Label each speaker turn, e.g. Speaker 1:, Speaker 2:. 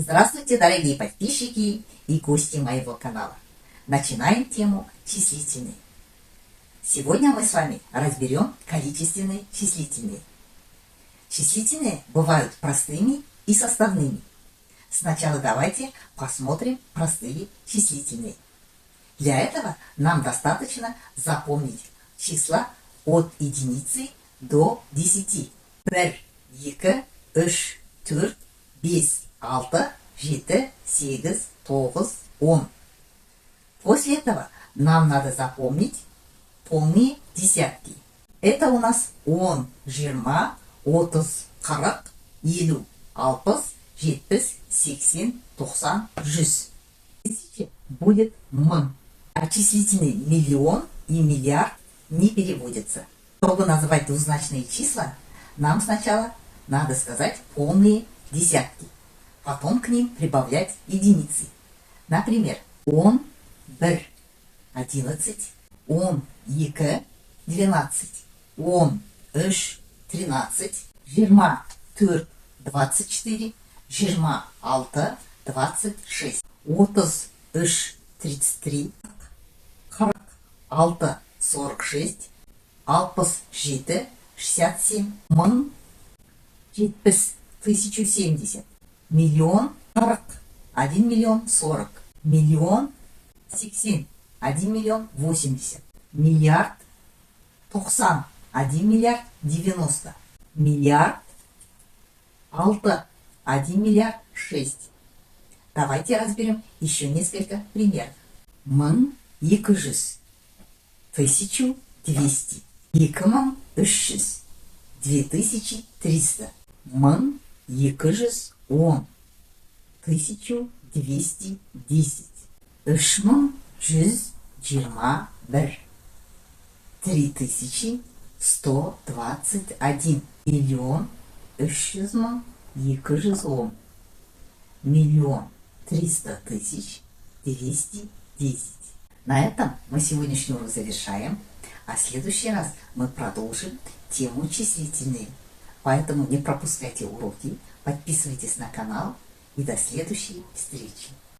Speaker 1: Здравствуйте, дорогие подписчики и гости моего канала. Начинаем тему числительные. Сегодня мы с вами разберем количественные числительные. Числительные бывают простыми и составными. Сначала давайте посмотрим простые числительные. Для этого нам достаточно запомнить числа от единицы до 10. 1, 2, 3, 4, 5, 6, 7, 8, 9, 10. После этого нам надо запомнить полные десятки. Это у нас 10, 20, 30, 40, 50, 60, 70, 80, 100. Тысяча будет мың. А числительные миллион и миллиард не переводятся. Чтобы назвать двузначные числа, нам сначала надо сказать полные десятки. Потом к ним прибавлять единицы. Например, 10, 1, 11, 12, 12, 13, 13, 24, 24, 26, 26, 33, 33, 46, 46, 67, 67, мың, 70, 1070, миллион, 40, 1 миллион 40, миллион 80, 1 миллион 80, миллиард 90, 1 миллиард 90, миллиард 6, 1 миллиард 6. Давайте разберем еще несколько примеров. Мың 200, 1200, 2300, 2300, мың 210, 1210, 3121, 3121, миллион 300 мың 210, миллион 300 тысяч 210. На этом мы сегодняшний урок завершаем, а в следующий раз мы продолжим тему числительные. Поэтому не пропускайте уроки, подписывайтесь на канал и до следующей встречи.